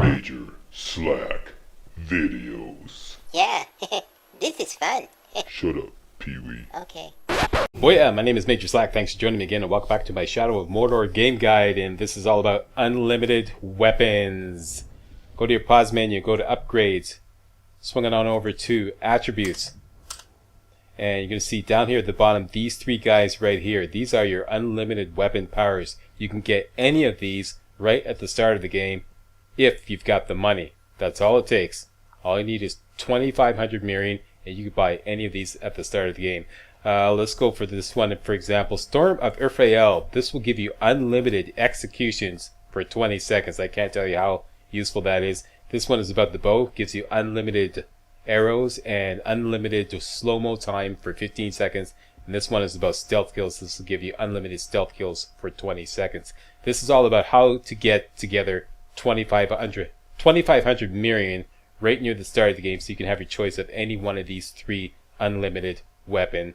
Major Slack Videos. Yeah, this is fun. Shut up, Pee-wee. Okay. Oh yeah, my name is Major Slack. Thanks for joining me again and welcome back to my Shadow of Mordor game guide, and this is all about unlimited weapons. Go to your pause menu, go to upgrades, swing it on over to attributes, and you're going to see down here at the bottom these three guys right here. These are your unlimited weapon powers. You can get any of these right at the start of the game if you've got the money. That's all it takes. All you need is 2,500 Mirian and you can buy any of these at the start of the game. Let's go for this one. For example, Storm of Urfael. This will give you unlimited executions for 20 seconds. I can't tell you how useful that is. This one is about the bow. Gives you unlimited arrows and unlimited slow-mo time for 15 seconds. And this one is about stealth kills. This will give you unlimited stealth kills for 20 seconds. This is all about how to get together 2,500 Mirian right near the start of the game so you can have your choice of any one of these three unlimited weapon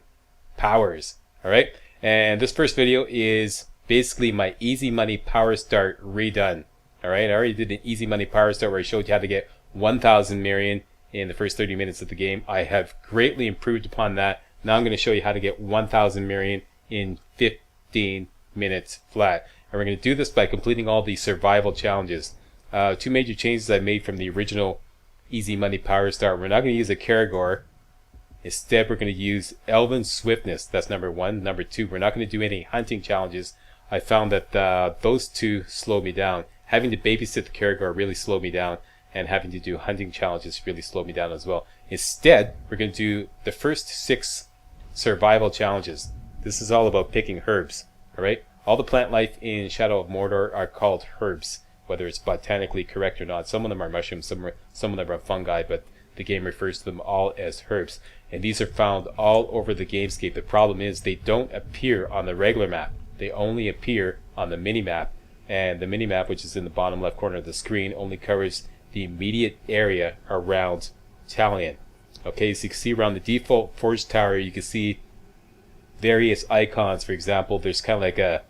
powers. Alright, and this first video is basically my easy money power start redone. Alright, I already did an easy money power start where I showed you how to get 1,000 Mirian in the first 30 minutes of the game. I have greatly improved upon that. Now I'm going to show you how to get 1,000 Mirian in 15 minutes flat. And we're going to do this by completing all the survival challenges. Two major changes I made from the original easy money power start. We're not going to use a Caragor. Instead, we're going to use Elven Swiftness. That's number one. Number two, we're not going to do any hunting challenges. I found that those two slowed me down. Having to babysit the Caragor really slowed me down, and having to do hunting challenges really slowed me down as well. Instead, we're going to do the first 6 survival challenges. This is all about picking herbs. Alright? All the plant life in Shadow of Mordor are called herbs, whether it's botanically correct or not. Some of them are mushrooms, some of them are fungi, but the game refers to them all as herbs. And these are found all over the gamescape. The problem is they don't appear on the regular map. They only appear on the mini-map. And the mini-map, which is in the bottom left corner of the screen, only covers the immediate area around Talion. Okay, so you can see around the default forge tower, you can see various icons. For example, there's kind of like a,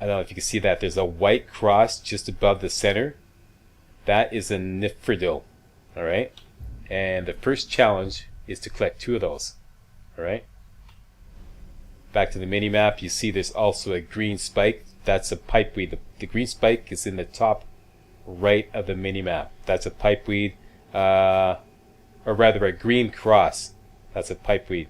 I don't know if you can see that, there's a white cross just above the center. That is a Nifridil. Alright? And the first challenge is to collect 2 of those. Alright? Back to the mini-map, you see there's also a green spike. That's a pipeweed. The green spike is in the top right of the mini-map. That's a pipeweed. Or rather a green cross. That's a pipeweed.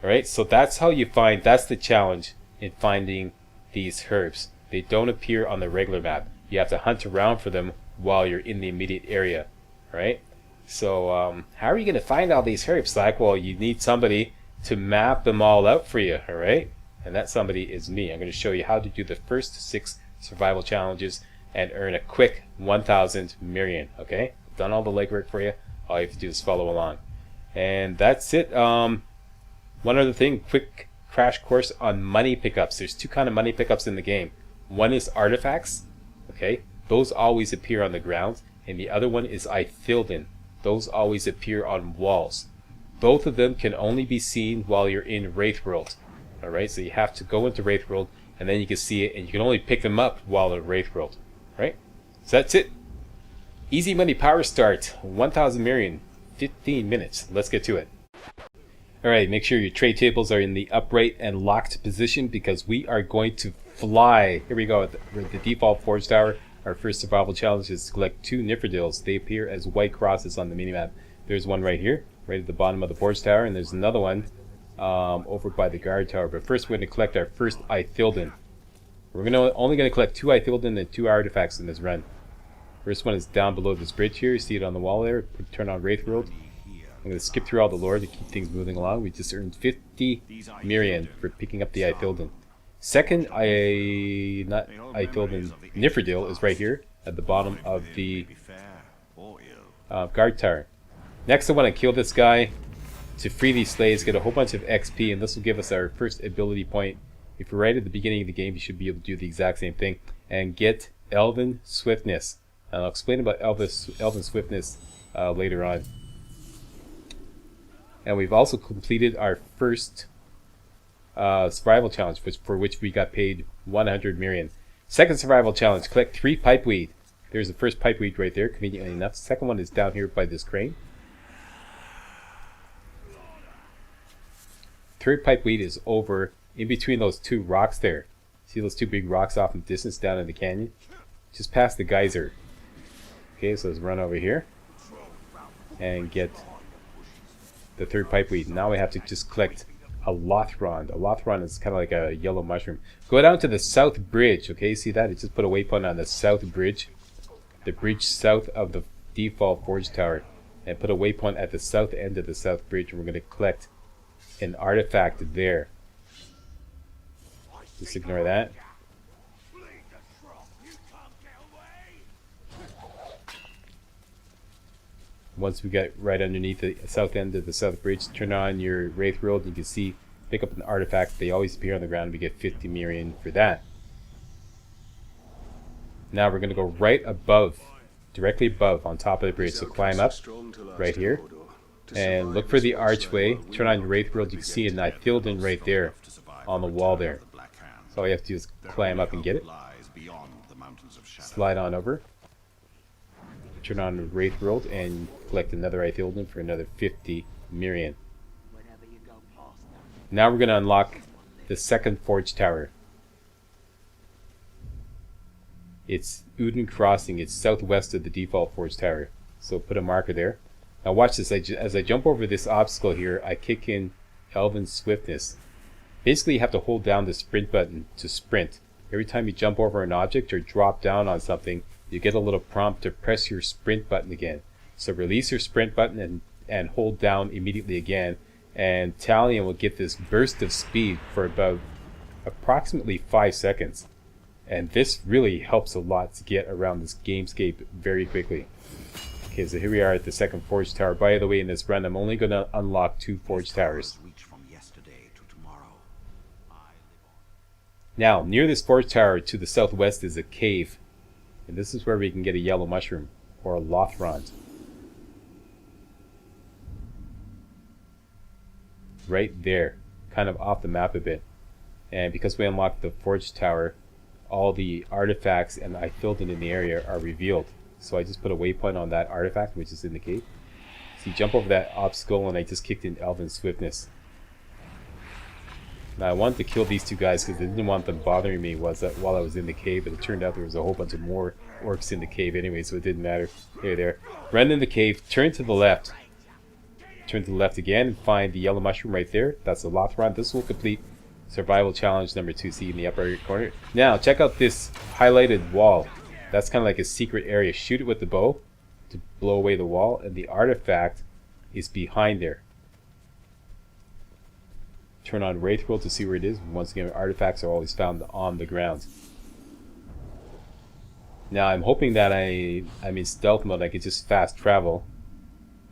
Alright? So that's how you find, that's the challenge in finding these herbs. They don't appear on the regular map. You have to hunt around for them while you're in the immediate area. Right? So how are you going to find all these herbs? Like, well, you need somebody to map them all out for you. Alright? And that somebody is me. I'm going to show you how to do the first 6 survival challenges and earn a quick 1,000 Mirian. Okay? I've done all the legwork for you. All you have to do is follow along. And that's it. One other thing, quick crash course on money pickups. There's 2 kind of money pickups in the game. One is artifacts. Okay? Those always appear on the ground. And the other one is Ithilden. Those always appear on walls. Both of them can only be seen while you're in Wraithworld. Alright, so you have to go into Wraithworld and then you can see it, and you can only pick them up while in Wraithworld. Right? So that's it. Easy money power start. 1,000 Mirian. 15 minutes. Let's get to it. Alright, make sure your tray tables are in the upright and locked position because we are going to fly. Here we go. The default forge tower. Our first survival challenge is to collect 2 Nifridils. They appear as white crosses on the minimap. There's one right here, right at the bottom of the forge tower, and there's another one over by the guard tower. But first we're going to collect our first Ithilden. We're only going to collect 2 Ithilden and 2 artifacts in this run. First one is down below this bridge here. You see it on the wall there. Turn on Wraithworld. I'm going to skip through all the lore to keep things moving along. We just earned 50 Mirian for picking up the Ithilden. Second, Ithilden Nifridil is right here at the bottom of the guard tower. Next, I want to kill this guy to free these slaves, get a whole bunch of XP, and this will give us our first ability point. If you're right at the beginning of the game, you should be able to do the exact same thing and get Elven Swiftness. And I'll explain about Elven Swiftness later on. And we've also completed our first survival challenge, for which we got paid 100 Mirian. Second survival challenge, collect 3 pipeweed. There's the first pipeweed right there, conveniently enough. Second one is down here by this crane. Third pipeweed is over in between those two rocks there. See those two big rocks off in the distance down in the canyon? Just past the geyser. Okay, so let's run over here and get the third pipeweed. Now we have to just collect a Lothron. A Lothron is kind of like a yellow mushroom. Go down to the south bridge, okay? See that? It just put a waypoint on the south bridge. The bridge south of the default forge tower. And put a waypoint at the south end of the south bridge. And we're going to collect an artifact there. Just ignore that. Once we get right underneath the south end of the south bridge, turn on your Wraith World. You can see, pick up an artifact. They always appear on the ground. We get 50 Mirian for that. Now we're going to go right above, directly above, on top of the bridge. So climb up right here and look for the archway. Turn on your Wraith World. You can see a Nithilden right there on the wall there. So all you have to do is climb up and get it. Slide on over. Turn on the Wraith World and collect another Nithilden for another 50 Mirian. Now we're going to unlock the second forge tower. It's Udun Crossing. It's southwest of the default forge tower. So put a marker there. Now watch this. As I jump over this obstacle here, I kick in Elven Swiftness. Basically, you have to hold down the sprint button to sprint. Every time you jump over an object or drop down on something, you get a little prompt to press your sprint button again. So release your sprint button and hold down immediately again. And Talion will get this burst of speed for about approximately 5 seconds. And this really helps a lot to get around this gamescape very quickly. Okay, so here we are at the second forge tower. By the way, in this run, I'm only going to unlock 2 forge towers. Now, near this forge tower to the southwest is a cave. And this is where we can get a yellow mushroom, or a Lothron. Right there, kind of off the map a bit. And because we unlocked the forge tower, all the artifacts and Nithilden in the area are revealed. So I just put a waypoint on that artifact, which is in the cave. So you jump over that obstacle, and I just kicked in Elven Swiftness. Now I wanted to kill these two guys because I didn't want them bothering me while I was in the cave, but it turned out there was a whole bunch of more orcs in the cave anyway, so it didn't matter. There. Run in the cave, turn to the left. Turn to the left again and find the yellow mushroom right there. That's the Lothron. This will complete survival challenge number 2. See in the upper right corner. Now check out this highlighted wall. That's kind of like a secret area. Shoot it with the bow to blow away the wall, and the artifact is behind there. Turn on Wraith World to see where it is. Once again, artifacts are always found on the ground. Now I'm hoping that I'm in stealth mode. I can just fast travel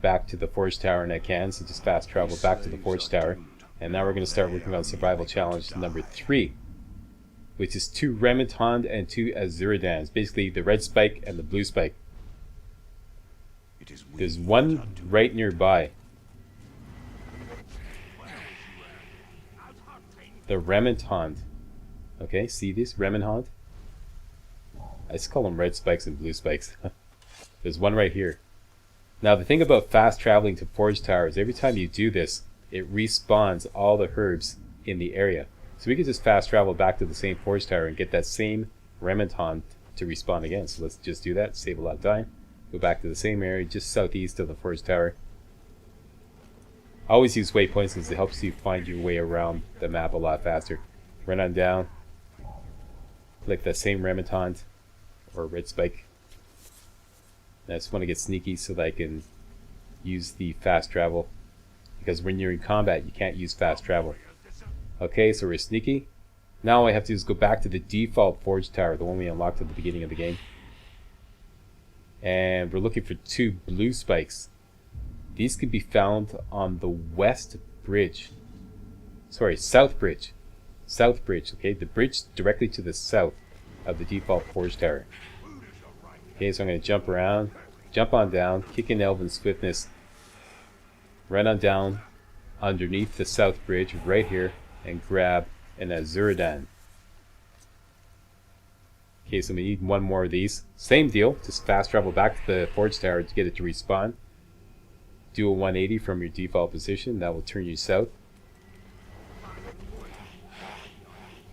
back to the forge tower, and I can. So just fast travel back to the forge tower. And now we're going to start working on survival challenge number 3, which is 2 Remnant and 2 Azuridans. Basically the red spike and the blue spike. There's one right nearby. The Remnant. Okay, see this? Remnant? I just call them red spikes and blue spikes. There's one right here. Now the thing about fast traveling to forge towers, every time you do this, it respawns all the herbs in the area. So we can just fast travel back to the same forge tower and get that same Remnant to respawn again. So let's just do that, save a lot of time. Go back to the same area, just southeast of the forge tower. I always use waypoints because it helps you find your way around the map a lot faster. Run on down. Click that same Remnant or red spike. I just want to get sneaky so that I can use the fast travel. Because when you're in combat, you can't use fast travel. Okay, so we're sneaky. Now all I have to do is go back to the default forge tower, the one we unlocked at the beginning of the game. And we're looking for 2 blue spikes. These can be found on the west bridge. Sorry, south bridge. South bridge, okay? The bridge directly to the south of the default forge tower. Okay, so I'm going to jump around, jump on down, kick in Elven Swiftness, run on down underneath the south bridge right here, and grab an Azuridan. Okay, so we need one more of these. Same deal, just fast travel back to the forge tower to get it to respawn. Do a 180 from your default position, that will turn you south.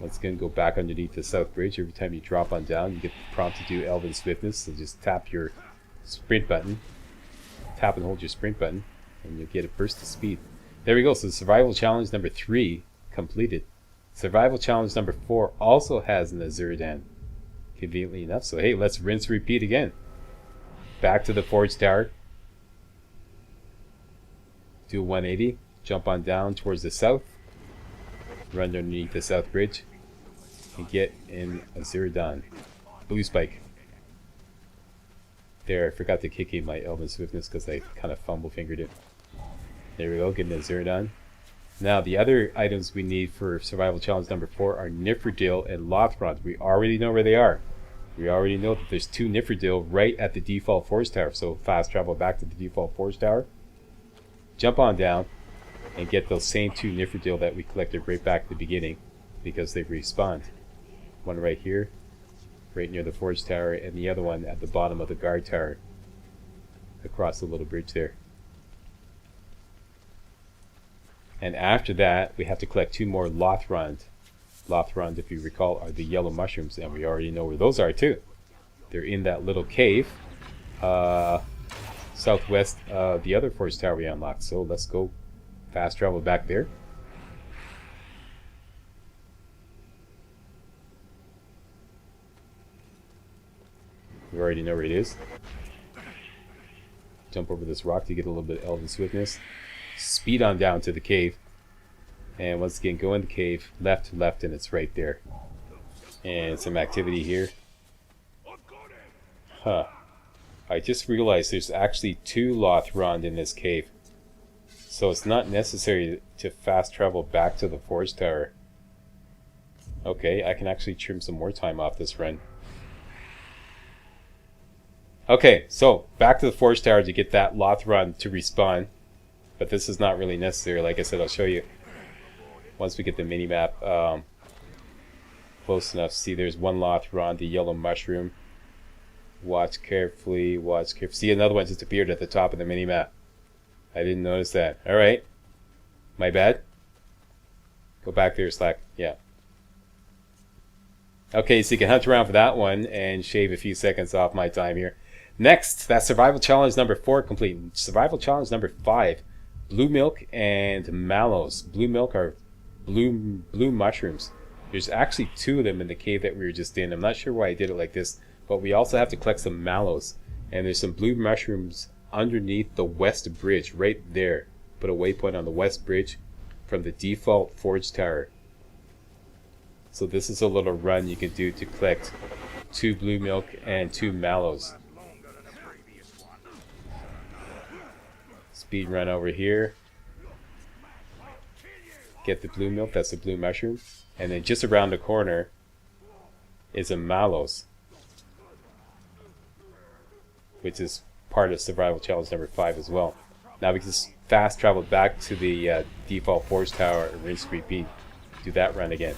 Once again, go back underneath the south bridge. Every time you drop on down, you get the prompt to do Elven Swiftness, so just tap your sprint button. Tap and hold your sprint button, and you'll get a burst of speed. There we go, so survival challenge number 3 completed. Survival challenge number 4 also has an Azuridan, conveniently enough. So hey, let's rinse repeat again. Back to the forge tower. Do a 180, jump on down towards the south. Run underneath the south bridge. And get in Azuridan. Blue spike. There, I forgot to kick in my Elven Swiftness because I kind of fumble fingered it. There we go, getting a Azuridan. Now, the other items we need for survival challenge number 4 are Nifredil and Lothrond. We already know where they are. We already know that there's 2 Nifredil right at the default forge tower. So fast travel back to the default forge tower. Jump on down and get those same 2 Nifredil that we collected right back at the beginning because they've respawned. One right here, right near the forge tower, and the other one at the bottom of the guard tower across the little bridge there. And after that, we have to collect 2 more Lothrond. Lothrond, if you recall, are the yellow mushrooms, and we already know where those are too. They're in that little cave southwest of the other forge tower we unlocked. So let's go fast travel back there. We already know where it is. Jump over this rock to get a little bit of Elven Swiftness. Speed on down to the cave. And once again, go in the cave, left, and it's right there. And some activity here. Huh. I just realized there's actually 2 Lothrond in this cave. So it's not necessary to fast travel back to the forge tower. Okay, I can actually trim some more time off this run. Okay, so back to the forge tower to get that Lothrond to respawn. But this is not really necessary. Like I said, I'll show you once we get the mini-map close enough. See, there's 1 Lothrond, the yellow mushroom. Watch carefully, watch carefully. See, another one just appeared at the top of the mini-map. I didn't notice that. Alright. My bad. Go back there, Slack. Yeah. Okay, so you can hunt around for that one and shave a few seconds off my time here. Next, that's survival challenge number 4 complete. Survival challenge number 5. Blue milk and mallows. Blue milk are blue mushrooms. There's actually 2 of them in the cave that we were just in. I'm not sure why I did it like this, but we also have to collect some mallows. And there's some blue mushrooms underneath the west bridge, right there. Put a waypoint on the west bridge from the default forge tower. So this is a little run you can do to collect 2 blue milk and 2 mallows. Speed run over here. Get the blue milk, that's the blue mushroom. And then just around the corner is a mallows, which is part of survival challenge number 5 as well. Now we can just fast travel back to the default forge tower and rinse repeat. Do that run again.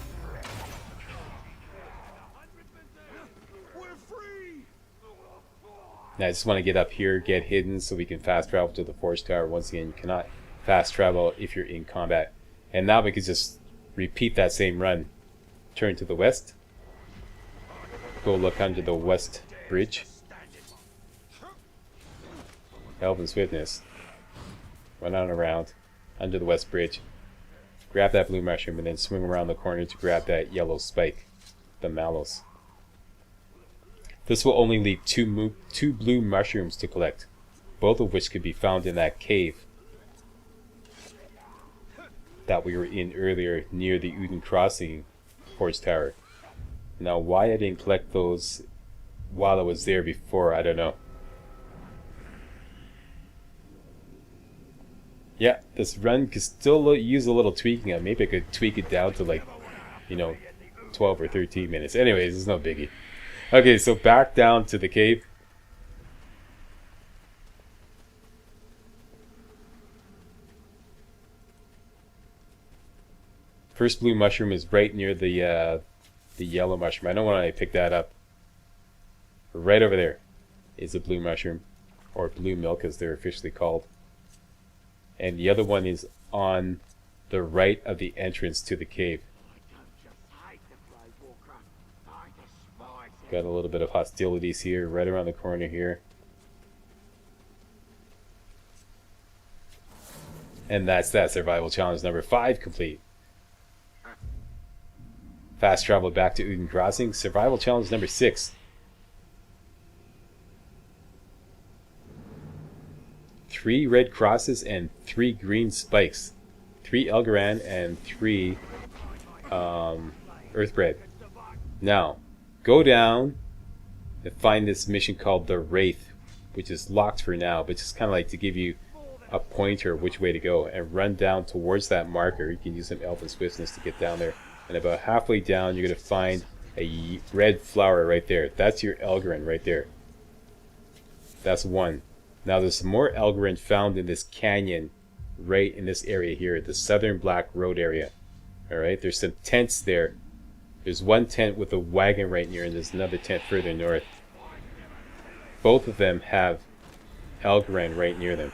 Now I just want to get up here, get hidden, so we can fast travel to the forge tower. Once again, you cannot fast travel if you're in combat. And now we can just repeat that same run. Turn to the west. Go look under the west bridge. Elven Swiftness. Run on around under the west bridge. Grab that blue mushroom and then swing around the corner to grab that yellow spike. The mallows. This will only leave 2 blue mushrooms to collect, both of which could be found in that cave that we were in earlier near the Udun crossing forge tower. Now why I didn't collect those while I was there before, I don't know. Yeah, this run could still use a little tweaking. Maybe I could tweak it down to like, 12 or 13 minutes. Anyways, it's no biggie. Okay, so back down to the cave. First blue mushroom is right near the yellow mushroom. I know when I picked that up, Right over there is a blue mushroom, or blue milk as they're officially called. And the other one is on the right of the entrance to the cave. Got a little bit of hostilities here, right around the corner here. And that's that. Survival challenge number 5 complete. Fast travel back to Udun Crossing. Survival challenge number 6. 3 red crosses and 3 green spikes. 3 Elgaran and 3 Earthbread. Now, go down and find this mission called the Wraith, which is locked for now, but just kind of like to give you a pointer which way to go, and run down towards that marker. You can use some elven swiftness to get down there, and about halfway down you're going to find a red flower right there. That's your Elgaran right there. That's one. Now there's some more Elgaran found in this canyon right in this area here, the Southern Black Road area. Alright, there's some tents there. There's one tent with a wagon right near, and there's another tent further north. Both of them have Elgaran right near them.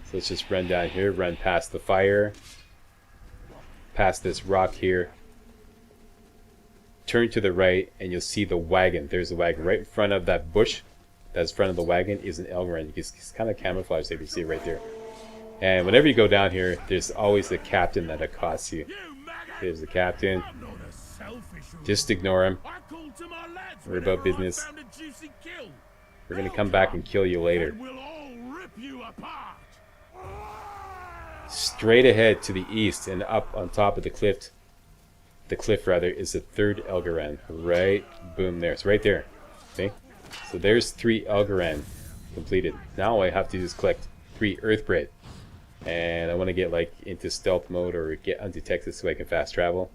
So let's just run down here, run past the fire, past this rock here. Turn to the right and you'll see the wagon. There's the wagon right in front of that bush. That's in front of the wagon is an Elgaran. It's kind of camouflaged, so you can see it right there. And whenever you go down here, there's always the captain that accosts you. There's the captain. Just ignore him. We're about business. We're going to come back and kill you later. Straight ahead to the east and up on top of the cliff is the third Elgaran. Right, boom, there. It's right there. Okay? So there's 3 Elgaran completed. Now all I have to do is collect 3 Earthbread. And I want to get like into stealth mode or get undetected so I can fast travel.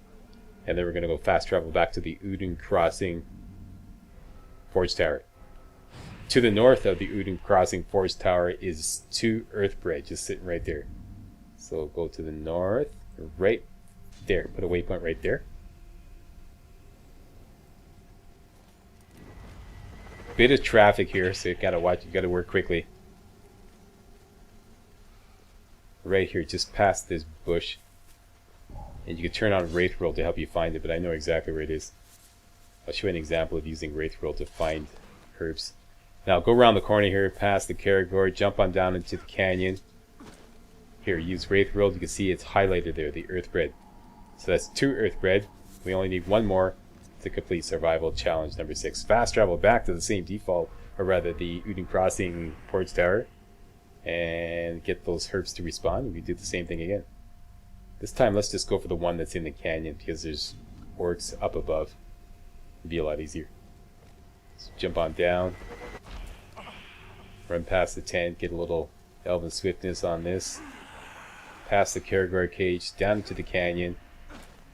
And then we're going to go fast travel back to the Udun Crossing Forge Tower. To the north of the Udun Crossing Forge Tower is 2 Earthbread just sitting right there. So go to the north, right there. Put a waypoint right there. Bit of traffic here, so you gotta watch. You gotta work quickly. Right here, just past this bush, and you can turn on Wraith Roll to help you find it. But I know exactly where it is. I'll show you an example of using Wraith Roll to find herbs. Now go around the corner here, past the Caragor, jump on down into the canyon. Here, use Wraith Roll. You can see it's highlighted there, the Earthbread. So that's 2 Earthbread. We only need 1 more to complete survival challenge number 6. Fast travel back to the same default, or rather the Udun Crossing Forge Tower, and get those herbs to respawn. We do the same thing again. This time let's just go for the one that's in the canyon, because there's orcs up above. It'd be a lot easier. So jump on down, run past the tent, get a little elven swiftness on this, past the Caragor cage, down into the canyon,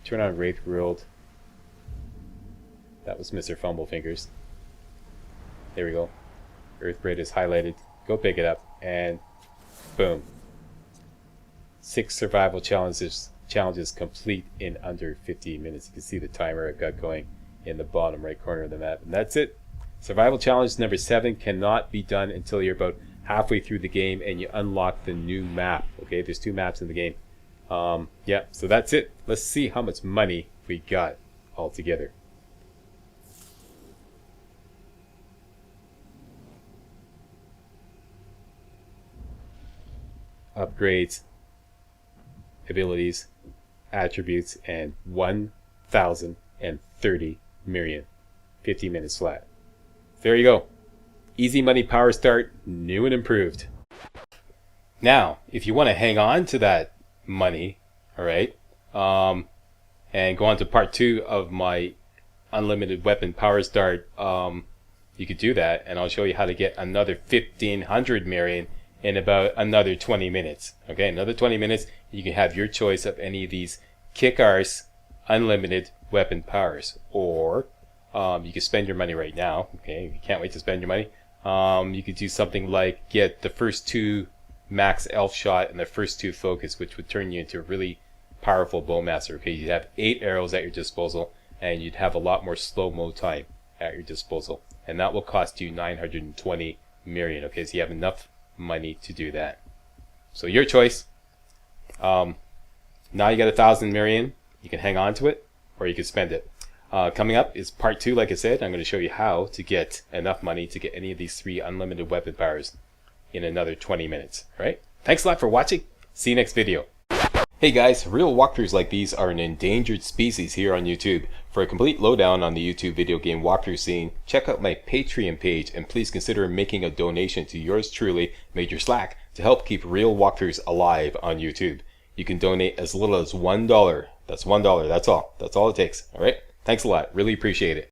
turn on Wraith World. That was Mr. Fumblefingers. There we go. Earthbread is highlighted. Go pick it up, and boom. 6 survival challenges complete in under 15 minutes. You can see the timer I've got going in the bottom right corner of the map. And that's it. Survival challenge number 7 cannot be done until you're about halfway through the game and you unlock the new map. Okay, there's 2 maps in the game. Yeah, so that's it. Let's see how much money we got all together. Upgrades, abilities, attributes, and 1,030 Mirian. 50 minutes flat. There you go. Easy money power start, new and improved. Now, if you want to hang on to that money, alright, and go on to part 2 of my unlimited weapon power start, you could do that, and I'll show you how to get another 1,500 Mirian in about another 20 minutes. Okay, another 20 minutes, you can have your choice of any of these kick-arse unlimited weapon powers, or you can spend your money right now. Okay, you can't wait to spend your money. You could do something like get the first 2 max elf shot and the first 2 focus, which would turn you into a really powerful bowmaster. Okay, you'd have 8 arrows at your disposal, and you'd have a lot more slow-mo time at your disposal. And that will cost you 920 Mirian. Okay, so you have enough money to do that. So your choice. Now you got 1,000 Mirian. You can hang on to it, or you can spend it. Coming up is part 2, like I said. I'm going to show you how to get enough money to get any of these 3 unlimited weapon powers in another 20 minutes. Alright? Thanks a lot for watching. See you next video. Hey guys, real walkthroughs like these are an endangered species here on YouTube. For a complete lowdown on the YouTube video game walkthrough scene, check out my Patreon page and please consider making a donation to yours truly, Major Slack, to help keep real walkthroughs alive on YouTube. You can donate as little as $1. That's $1, that's all. That's all it takes. Alright? Thanks a lot. Really appreciate it.